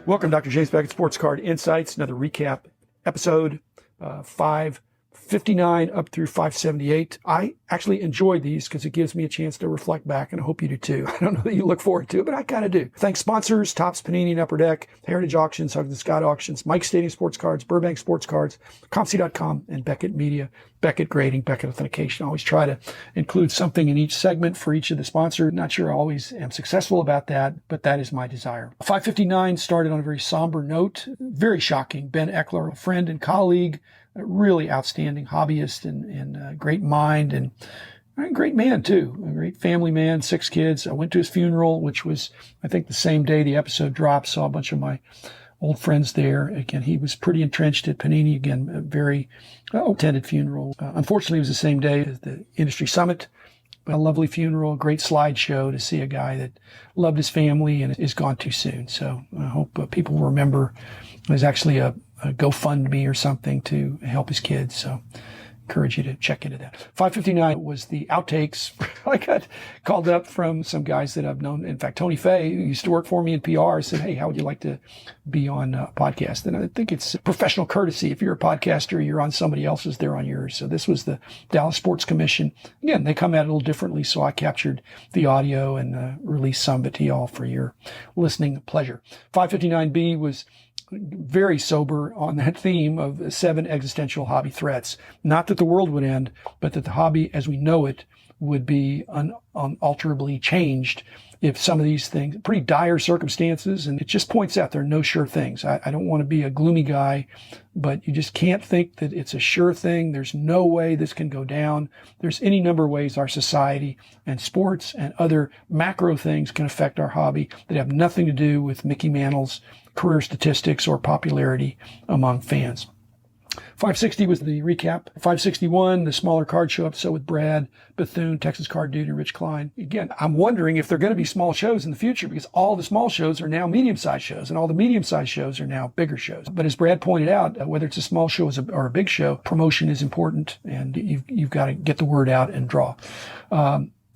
Welcome, Dr. James Beckett, Sports Card Insights, another recap episode, 559 up through 578. I actually enjoy these because it gives me a chance to reflect back, and I hope you do too. I don't know that you look forward to it, but I kind of do. Thanks sponsors, Topps, Panini, and Upper Deck, Heritage Auctions, Huggins and Scott Auctions, Mike Stadium Sports Cards, Burbank Sports Cards, ComC.com, and Beckett Media, Beckett Grading, Beckett Authentication. I always try to include something in each segment for each of the sponsors. Not sure I always am successful about that, but that is my desire. 559 started on a very somber note. Very shocking. Ben Eckler, a friend and colleague, a really outstanding hobbyist and great mind and a great man too. A great family man, 6 kids. I went to his funeral, which was, I think, the same day the episode dropped. Saw a bunch of my old friends there. Again, he was pretty entrenched at Panini. Again, a very attended funeral. Unfortunately, it was the same day as the industry summit. A lovely funeral, great slideshow to see a guy that loved his family and is gone too soon. So I hope people remember there's actually a GoFundMe or something to help his kids. So encourage you to check into that. 559 was the outtakes. I got called up from some guys that I've known. In fact, Tony Fay, who used to work for me in PR, said, "Hey, how would you like to be on a podcast?" And I think it's professional courtesy. If you're a podcaster, you're on somebody else's, they're on yours. So this was the Dallas Sports Commission. Again, they come at it a little differently. So I captured the audio and released some of it to y'all for your listening pleasure. 559B was very sober on that theme of 7 existential hobby threats. Not that the world would end, but that the hobby as we know it would be unalterably changed if some of these things, pretty dire circumstances, and it just points out there are no sure things. I don't want to be a gloomy guy, but you just can't think that it's a sure thing. There's no way this can go down. There's any number of ways our society and sports and other macro things can affect our hobby that have nothing to do with Mickey Mantle's career statistics or popularity among fans. 560 was the recap. 561, the smaller card show episode with Brad Bethune, Texas Card Dude, and Rich Klein. Again, I'm wondering if they're going to be small shows in the future because all the small shows are now medium-sized shows and all the medium-sized shows are now bigger shows. But as Brad pointed out, whether it's a small show or a big show, promotion is important and you've got to get the word out and draw.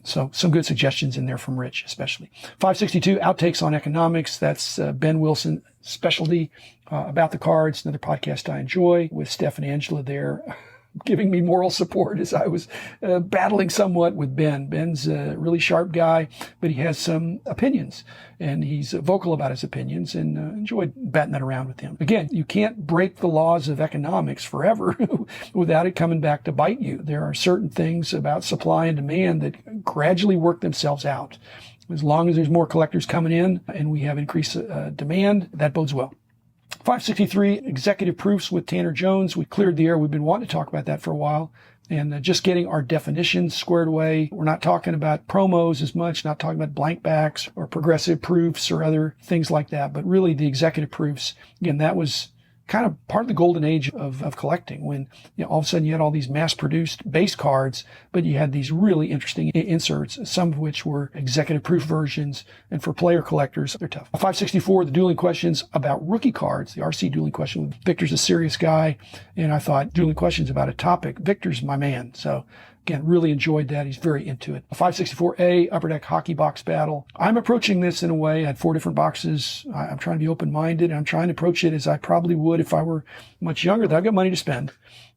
So some good suggestions in there from Rich, especially. 562, outtakes on economics. That's Ben Wilson specialty about the cards, another podcast I enjoy with Steph and Angela there giving me moral support as I was battling somewhat with Ben. Ben's a really sharp guy, but he has some opinions and he's vocal about his opinions and enjoyed batting that around with him. Again, you can't break the laws of economics forever without it coming back to bite you. There are certain things about supply and demand that gradually work themselves out. As long as there's more collectors coming in and we have increased demand, that bodes well. 563, executive proofs with Tanner Jones. We cleared the air. We've been wanting to talk about that for a while. And just getting our definitions squared away. We're not talking about promos as much, not talking about blank backs or progressive proofs or other things like that, but really the executive proofs. Again, that was kind of part of the golden age of collecting when all of a sudden you had all these mass-produced base cards, but you had these really interesting inserts, some of which were executive proof versions, and for player collectors, they're tough. 564, the dueling questions about rookie cards, the RC dueling question. Victor's a serious guy, and I thought dueling questions about a topic. Victor's my man, so again, really enjoyed that. He's very into it. 564A, Upper Deck Hockey Box Battle. I'm approaching this in a way. I had 4 different boxes. I'm trying to be open-minded. I'm trying to approach it as I probably would if I were much younger. That I've got money to spend,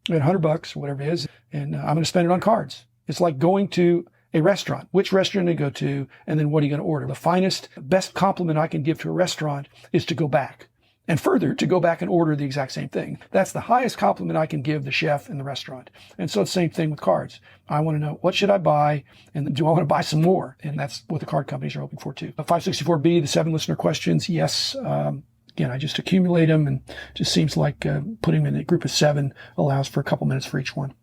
$100, whatever it is, and I'm going to spend it on cards. It's like going to a restaurant. Which restaurant to go to, and then what are you going to order? The finest, best compliment I can give to a restaurant is to go back. And further, to go back and order the exact same thing. That's the highest compliment I can give the chef in the restaurant. And so it's the same thing with cards. I want to know, what should I buy? And do I want to buy some more? And that's what the card companies are hoping for too. 564B, the 7 listener questions. Yes. Again, I just accumulate them and just seems like putting them in a group of 7 allows for a couple minutes for each one.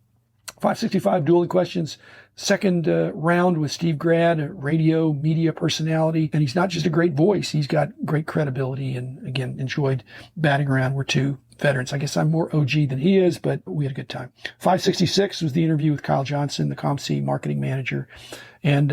565 dueling questions. Second round with Steve Grad, a radio media personality. And he's not just a great voice. He's got great credibility and again, enjoyed batting around. We're 2 veterans. I guess I'm more OG than he is, but we had a good time. 566 was the interview with Kyle Johnson, the ComC marketing manager. And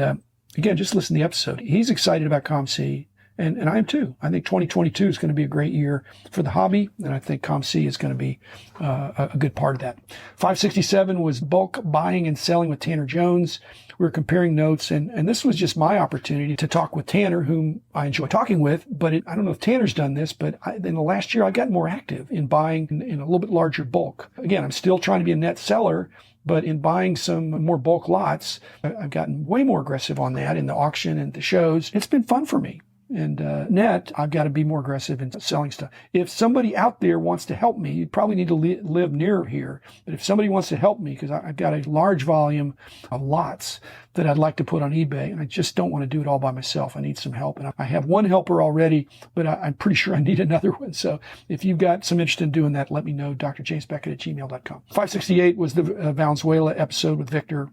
again, just listen to the episode. He's excited about ComC. And I am too. I think 2022 is going to be a great year for the hobby, and I think ComC is going to be a good part of that. 567 was bulk buying and selling with Tanner Jones. We were comparing notes, and this was just my opportunity to talk with Tanner, whom I enjoy talking with. But I don't know if Tanner's done this, but in the last year, I got more active in buying in a little bit larger bulk. Again, I'm still trying to be a net seller, but in buying some more bulk lots, I've gotten way more aggressive on that in the auction and the shows. It's been fun for me. And net, I've got to be more aggressive in selling stuff. If somebody out there wants to help me, you probably need to live near here. But if somebody wants to help me, because I've got a large volume of lots that I'd like to put on eBay, and I just don't want to do it all by myself. I need some help. And I have one helper already, but I'm pretty sure I need another one. So if you've got some interest in doing that, let me know, drjamesbeckett@gmail.com. 568 was the Valenzuela episode with Victor.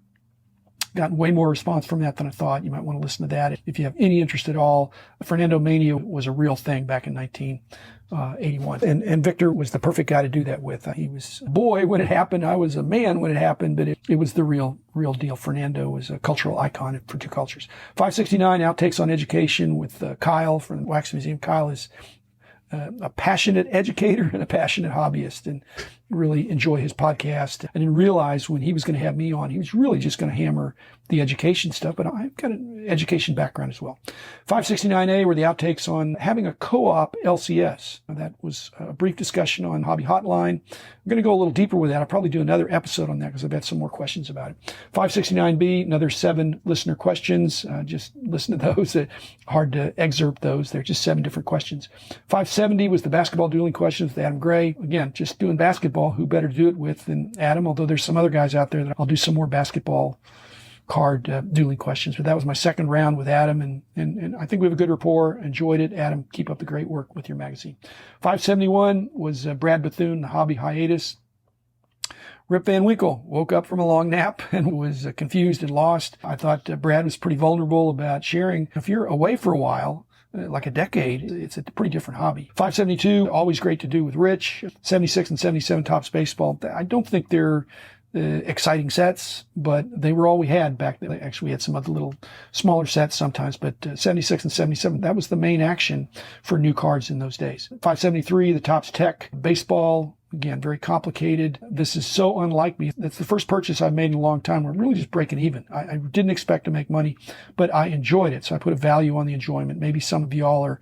Gotten way more response from that than I thought. You might want to listen to that if you have any interest at all. Fernando Mania was a real thing back in 1981. And Victor was the perfect guy to do that with. He was a boy when it happened. I was a man when it happened, but it was the real deal. Fernando was a cultural icon for two cultures. 569, outtakes on education with Kyle from the Wax Museum. Kyle is a passionate educator and a passionate hobbyist, and really enjoy his podcast. I didn't realize when he was going to have me on, he was really just going to hammer the education stuff, but I've got an education background as well. 569A were the outtakes on having a co-op LCS. That was a brief discussion on Hobby Hotline. I'm going to go a little deeper with that. I'll probably do another episode on that because I've had some more questions about it. 569B, another 7 listener questions. Just listen to those. Hard to excerpt those. They're just 7 different questions. 570 was the basketball dueling questions with Adam Gray. Again, just doing basketball. Who better to do it with than Adam? Although there's some other guys out there that I'll do some more basketball card dueling questions. But that was my second round with Adam, and I think we have a good rapport. Enjoyed it. Adam, keep up the great work with your magazine. 571 was Brad Bethune, the hobby hiatus. Rip Van Winkle woke up from a long nap and was confused and lost. I thought Brad was pretty vulnerable about sharing. If you're away for a while, like a decade, it's a pretty different hobby. 572, always great to do with Rich. 76 and 77 Topps Baseball. I don't think they're exciting sets, but they were all we had back then. Actually, we had some other little smaller sets sometimes, but 76 and 77, that was the main action for new cards in those days. 573, the Topps Tech Baseball. Again, very complicated. This is so unlike me. That's the first purchase I've made in a long time where I'm really just breaking even. I didn't expect to make money, but I enjoyed it. So I put a value on the enjoyment. Maybe some of y'all are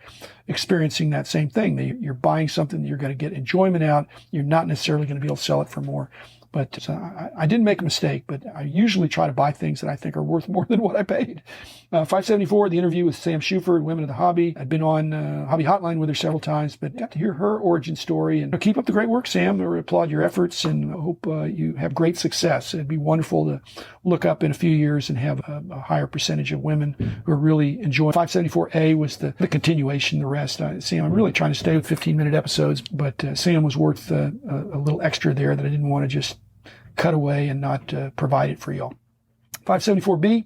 experiencing that same thing. You're buying something that you're going to get enjoyment out. You're not necessarily going to be able to sell it for more. But I didn't make a mistake, but I usually try to buy things that I think are worth more than what I paid. 574, the interview with Sam Shuford, Women of the Hobby. I'd been on Hobby Hotline with her several times, but got to hear her origin story. And keep up the great work, Sam. I applaud your efforts, and I hope you have great success. It'd be wonderful to look up in a few years and have a higher percentage of women who are really enjoying. 574A was the continuation, the rest. Sam, I'm really trying to stay with 15-minute episodes, but Sam was worth a little extra there that I didn't want to just cut away and not provide it for y'all. 574B,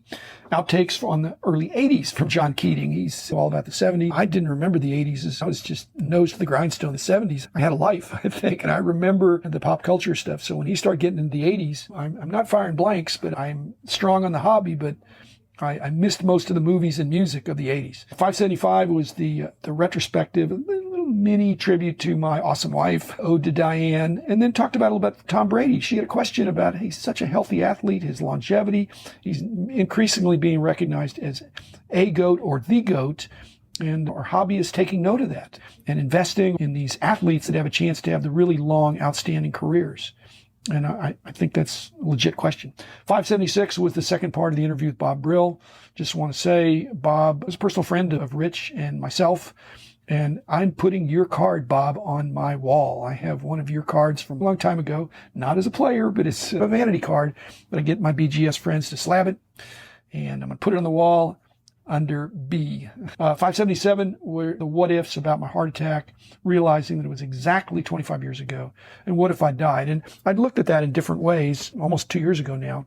outtakes on the early 80s from John Keating. He's all about the 70s. I didn't remember the 80s. I was just nose to the grindstone. The 70s, I had a life, I think, and I remember the pop culture stuff. So when he started getting into the 80s, I'm not firing blanks, but I'm strong on the hobby, but I missed most of the movies and music of the 80s. 575 was the retrospective, a little mini tribute to my awesome wife, Ode to Diane, and then talked about a little about Tom Brady. She had a question about he's such a healthy athlete, his longevity. He's increasingly being recognized as a GOAT or the GOAT, and our hobby is taking note of that and investing in these athletes that have a chance to have the really long, outstanding careers. And I think that's a legit question. 576 was the second part of the interview with Bob Brill. Just want to say, Bob was a personal friend of Rich and myself, and I'm putting your card, Bob, on my wall. I have one of your cards from a long time ago, not as a player, but it's a vanity card. But I get my BGS friends to slab it, and I'm going to put it on the wall under B. 577 were the what ifs about my heart attack, realizing that it was exactly 25 years ago. And what if I died? And I'd looked at that in different ways almost 2 years ago now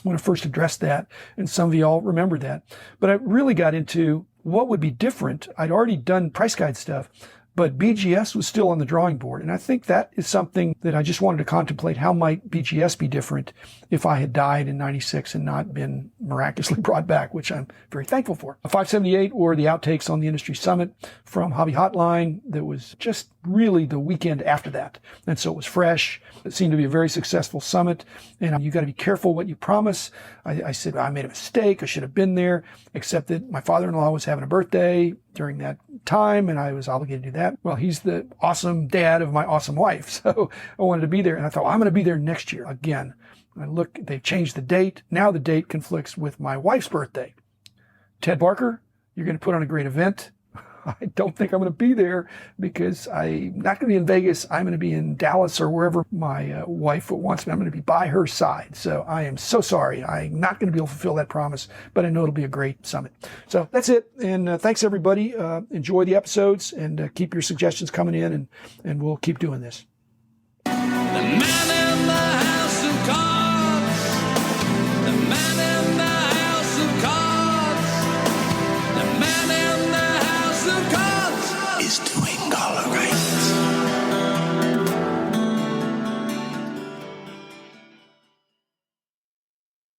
when I first addressed that. And some of y'all remember that. But I really got into what would be different. I'd already done price guide stuff, but BGS was still on the drawing board. And I think that is something that I just wanted to contemplate. How might BGS be different if I had died in 96 and not been miraculously brought back, which I'm very thankful for. 578 were the outtakes on the industry summit from Hobby Hotline. That was just really the weekend after that. And so it was fresh. It seemed to be a very successful summit. And you got to be careful what you promise. I said, I made a mistake. I should have been there, except that my father-in-law was having a birthday during that time, and I was obligated to do that. Well, he's the awesome dad of my awesome wife, so I wanted to be there, and I thought, I'm going to be there next year again. I look, they've changed the date. Now the date conflicts with my wife's birthday. Ted Barker, you're going to put on a great event. I don't think I'm going to be there because I'm not going to be in Vegas. I'm going to be in Dallas or wherever my wife wants me. I'm going to be by her side. So I am so sorry. I'm not going to be able to fulfill that promise, but I know it'll be a great summit. So that's it. And thanks, everybody. Enjoy the episodes and keep your suggestions coming in, and we'll keep doing this.